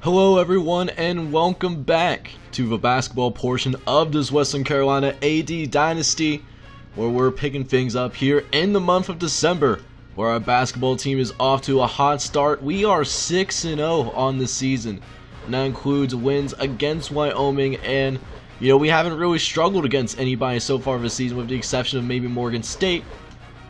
Hello everyone and welcome back to the basketball portion of this Western Carolina AD Dynasty, where we're picking things up here in the month of December, where our basketball team is off to a hot start. We are 6-0 on the season, and that includes wins against Wyoming, and we haven't really struggled against anybody so far this season with the exception of maybe Morgan State.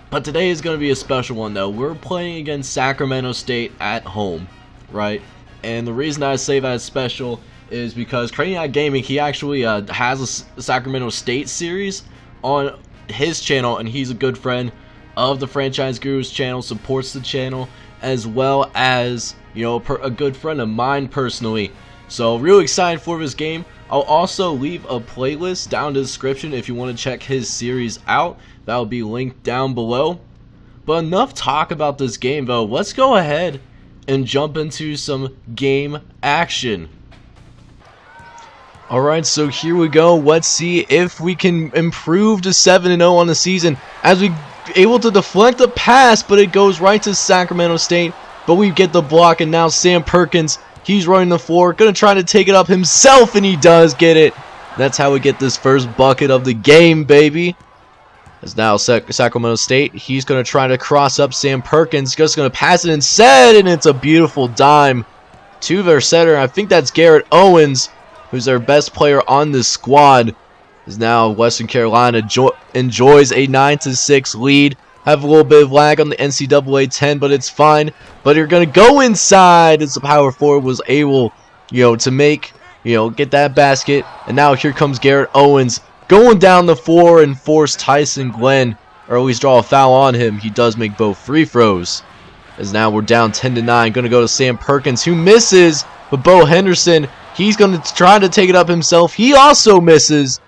But today is going to be a special one though. We're playing against Sacramento State at home, right? And the reason I say that is special is because Craniac Gaming, he actually has a Sacramento State series on his channel, and he's a good friend of the Franchise Guru's channel, supports the channel, as well as, a good friend of mine personally. So really excited for this game. I'll also leave a playlist down in the description if you want to check his series out. That will be linked down below. But enough talk about this game though. Let's go ahead and jump into some game action. Alright, so here we go. Let's see if we can improve to 7-0 on the season as we able to deflect the pass, but it goes right to Sacramento State. But we get the block, and now Sam Perkins, he's running the floor, gonna try to take it up himself, and he does get it. That's how we get this first bucket of the game, baby. As now Sacramento State, he's going to try to cross up Sam Perkins, just going to pass it instead, and it's a beautiful dime to their center. I think that's Garrett Owens, who's their best player on this squad. As now Western Carolina enjoys a 9-6 lead. Have a little bit of lag on the NCAA 10, but it's fine. But you're going to go inside as the power forward was able, to make, get that basket. And now here comes Garrett Owens, going down the floor and force Tyson Glenn, or at least draw a foul on him. He does make both free throws. As now we're down 10-9. Going to go to Sam Perkins, who misses. But Bo Henderson, he's going to try to take it up himself. He also misses.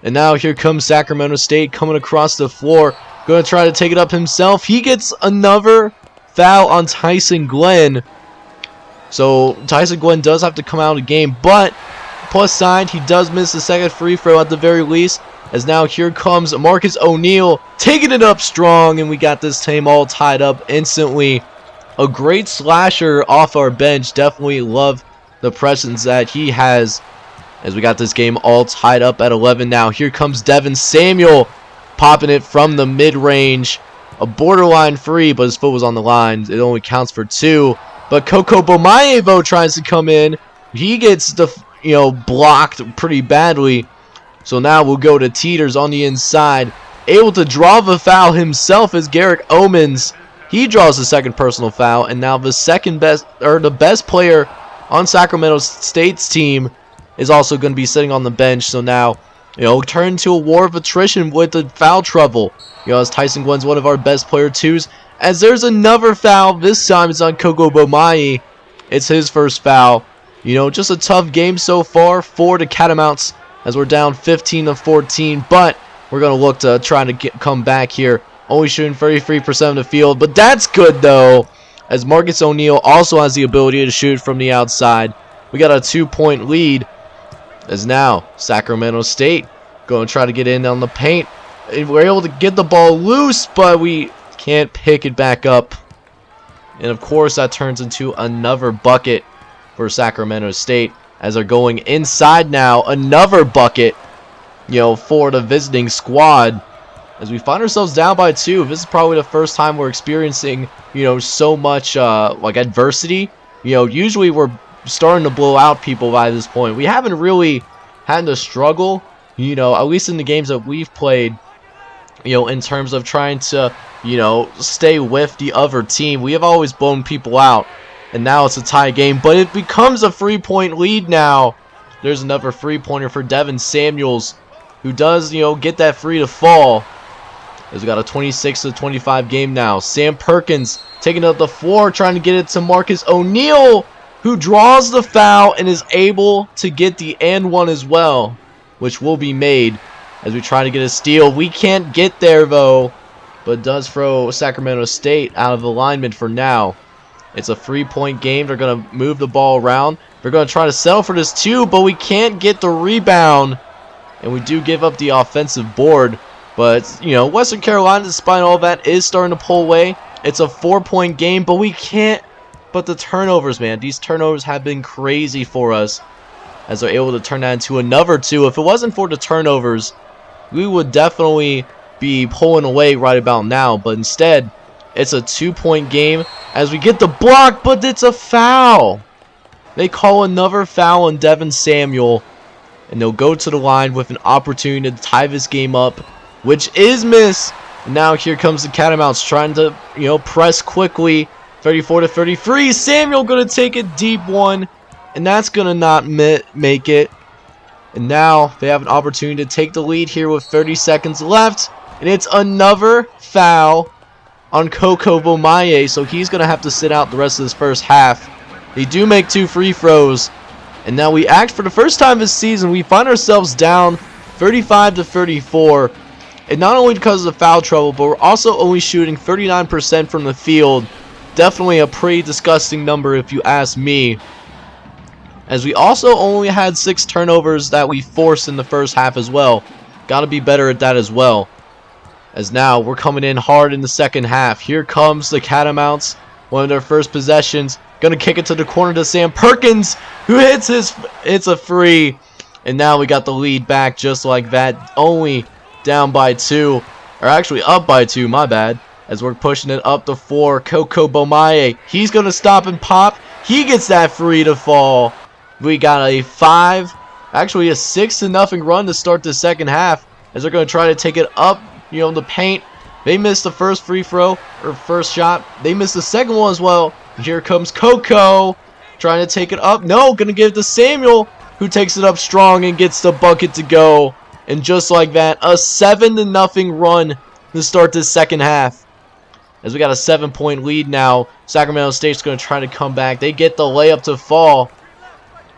And now here comes Sacramento State coming across the floor. Going to try to take it up himself. He gets another foul on Tyson Glenn. So Tyson Glenn does have to come out of the game, but plus side, he does miss the second free throw at the very least. As now here comes Marcus O'Neal taking it up strong, and we got this team all tied up instantly. A great slasher off our bench. Definitely love the presence that he has as we got this game all tied up at 11 now. Here comes Devin Samuel popping it from the mid-range. A borderline free, but his foot was on the line. It only counts for 2. But Coco Bomayevo tries to come in. He gets the blocked pretty badly. So now we'll go to Teeters on the inside, able to draw the foul himself as Garrett Owens. He draws the second personal foul, and now the best player on Sacramento State's team is also going to be sitting on the bench. So now, turn into a war of attrition with the foul trouble. As Tyson Glenn's one of our best player twos. As there's another foul, this time it's on Coco Bomaye. It's his first foul. Just a tough game so far for the Catamounts as we're down 15-14, but we're going to look to try to come back here. Only shooting 33% of the field, but that's good though, as Marcus O'Neal also has the ability to shoot from the outside. We got a 2-point lead as now Sacramento State going to try to get in on the paint. We're able to get the ball loose, but we can't pick it back up. And of course that turns into another bucket for Sacramento State as they're going inside now. Another bucket, for the visiting squad as we find ourselves down by 2. This is probably the first time we're experiencing, so much like adversity. Usually we're starting to blow out people by this point. We haven't really had to struggle, at least in the games that we've played, in terms of trying to, stay with the other team. We have always blown people out. And now it's a tie game, but it becomes a 3-point lead now. There's another 3-pointer for Devin Samuels, who does, get that free to fall. As we got a 26-25 game now. Sam Perkins taking up the floor, trying to get it to Marcus O'Neal, who draws the foul and is able to get the and one as well, which will be made as we try to get a steal. We can't get there though, but does throw Sacramento State out of alignment for now. It's a 3-point game. They're going to move the ball around. They're going to try to settle for this too, but we can't get the rebound. And we do give up the offensive board. But, Western Carolina, despite all that, is starting to pull away. It's a 4-point game, but we can't But the turnovers, man, these turnovers have been crazy for us, as they're able to turn that into another 2. If it wasn't for the turnovers, we would definitely be pulling away right about now. But instead, it's a 2-point game as we get the block, but it's a foul. They call another foul on Devin Samuel, and they'll go to the line with an opportunity to tie this game up, which is missed. And now here comes the Catamounts trying to, press quickly. 34-33. Samuel gonna take a deep one, and that's gonna not make it. And now they have an opportunity to take the lead here with 30 seconds left, and it's another foul on Coco Bomaye, so he's gonna have to sit out the rest of this first half. They do make 2 free throws, and now we act for the first time this season. We find ourselves down 35-34, and not only because of the foul trouble, but we're also only shooting 39% from the field. Definitely a pretty disgusting number if you ask me, as we also only had 6 turnovers that we forced in the first half as well. Gotta be better at that as well, as now we're coming in hard in the second half. Here comes the Catamounts, one of their first possessions, gonna kick it to the corner to Sam Perkins, who hits it's a free, and now we got the lead back just like that, only down by 2, or actually up by 2, my bad. As we're pushing it up to 4, Coco Bomaye, he's going to stop and pop. He gets that free to fall. We got a 6-0 run to start the second half, as they're going to try to take it up, the paint. They missed the first free throw, or first shot. They missed the second one as well. Here comes Coco, trying to take it up. No, going to give it to Samuel, who takes it up strong and gets the bucket to go. And just like that, a 7-0 run to start this second half. As we got a 7-point lead now, Sacramento State's going to try to come back. They get the layup to fall.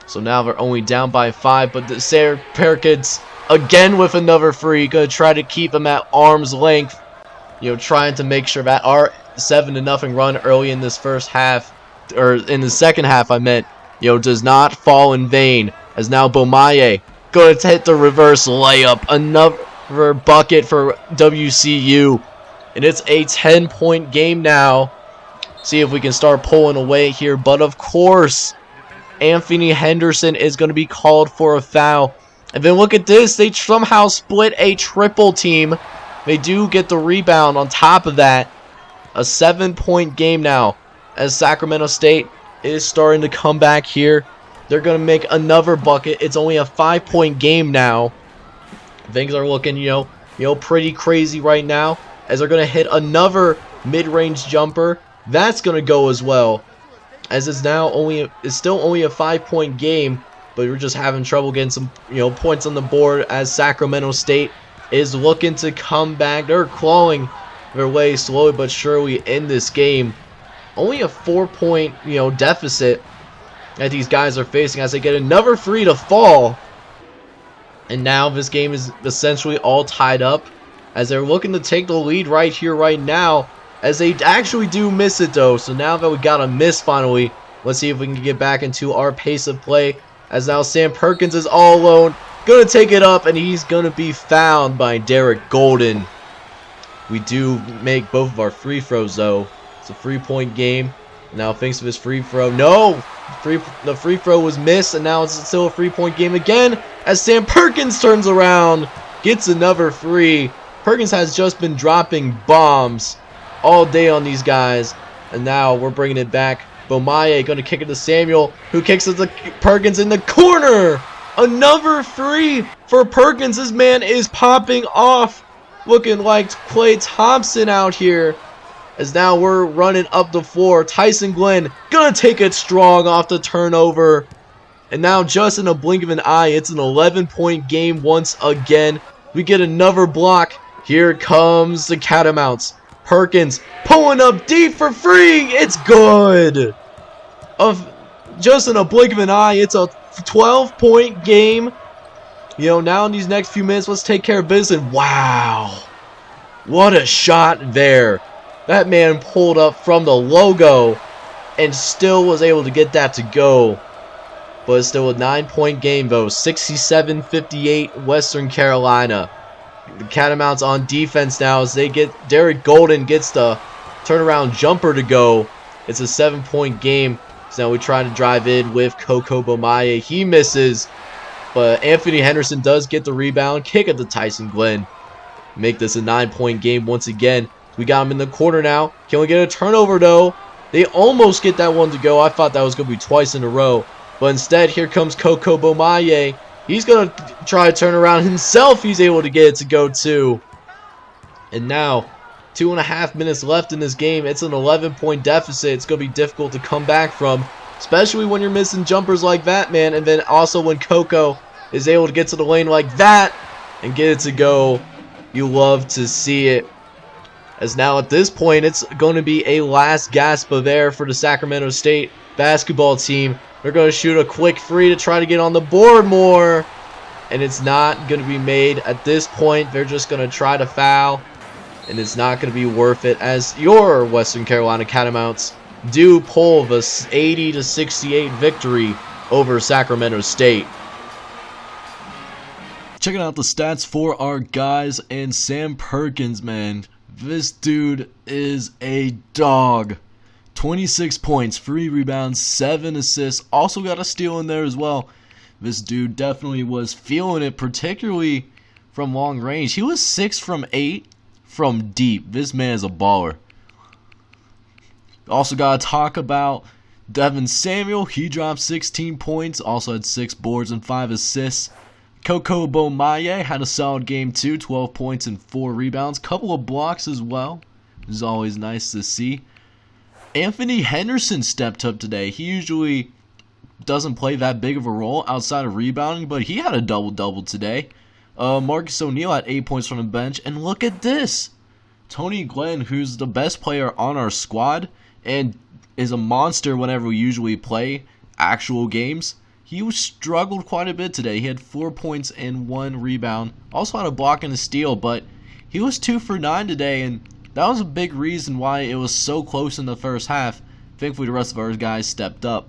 So now they're only down by 5. But Sarah Perkins, again with another free, going to try to keep them at arm's length. Trying to make sure that our 7-0 run early in this first half, or in the second half I meant, does not fall in vain. As now Bomaye going to hit the reverse layup. Another bucket for WCU. And it's a 10-point game now. See if we can start pulling away here. But of course, Anthony Henderson is going to be called for a foul. And then look at this. They somehow split a triple team. They do get the rebound on top of that. A 7-point game now, as Sacramento State is starting to come back here. They're going to make another bucket. It's only a 5-point game now. Things are looking, pretty crazy right now, as they're going to hit another mid-range jumper. That's going to go as well, as it's still only a 5-point game, but we're just having trouble getting some points on the board, as Sacramento State is looking to come back. They're clawing their way slowly but surely in this game. Only a 4-point deficit that these guys are facing, as they get another free to fall. And now this game is essentially all tied up, as they're looking to take the lead right here, right now, as they actually do miss it though. So now that we got a miss finally, let's see if we can get back into our pace of play, as now Sam Perkins is all alone, gonna take it up, and he's gonna be fouled by Derek Golden. We do make both of our free throws though. It's a 3-point game. Now thanks to his free throw, no! The free throw was missed, and now it's still a 3-point game again, as Sam Perkins turns around, gets another free. Perkins has just been dropping bombs all day on these guys, and now we're bringing it back. Bomaye going to kick it to Samuel, who kicks it to Perkins in the corner. Another free for Perkins. This man is popping off, looking like Klay Thompson out here. As now we're running up the floor. Tyson Glenn gonna take it strong off the turnover. And now just in a blink of an eye, it's an 11-point game once again. We get another block. Here comes the Catamounts. Perkins pulling up deep for free. It's good. Just in a blink of an eye, it's a 12-point game. Now in these next few minutes, let's take care of business. Wow. What a shot there. That man pulled up from the logo and still was able to get that to go. But it's still a 9-point game though. 67-58 Western Carolina. The Catamounts on defense now, as they get Derek Golden gets the turnaround jumper to go. It's a 7-point game. So now we try to drive in with Coco Bomaye. He misses, but Anthony Henderson does get the rebound. Kick it to Tyson Glenn. Make this a 9-point game once again. We got him in the corner now. Can we get a turnover though? They almost get that one to go. I thought that was going to be twice in a row. But instead, here comes Coco Bomaye. He's going to try to turn around himself. He's able to get it to go too. And now, 2.5 minutes left in this game. It's an 11-point deficit. It's going to be difficult to come back from, especially when you're missing jumpers like that, man. And then also when Coco is able to get to the lane like that and get it to go. You love to see it. As now at this point, it's going to be a last gasp of air for the Sacramento State basketball team. They're going to shoot a quick three to try to get on the board more. And it's not going to be made at this point. They're just going to try to foul. And it's not going to be worth it, as your Western Carolina Catamounts do pull the 80-68 victory over Sacramento State. Checking out the stats for our guys, and Sam Perkins, man. This dude is a dog. 26 points, 3 rebounds, 7 assists. Also got a steal in there as well. This dude definitely was feeling it, particularly from long range. He was 6 from 8 from deep. This man is a baller. Also got to talk about Devin Samuel. He dropped 16 points. Also had 6 boards and 5 assists. Coco Bomaye had a solid game too. 12 points and 4 rebounds. Couple of blocks as well. Which is always nice to see. Anthony Henderson stepped up today. He usually doesn't play that big of a role outside of rebounding, but he had a double-double today. Marcus O'Neal had 8 points from the bench. And look at this. Tony Glenn, who's the best player on our squad and is a monster whenever we usually play actual games, he struggled quite a bit today. He had 4 points and 1 rebound. Also had a block and a steal, but he was 2 for 9 today, and that was a big reason why it was so close in the first half. Thankfully, the rest of our guys stepped up.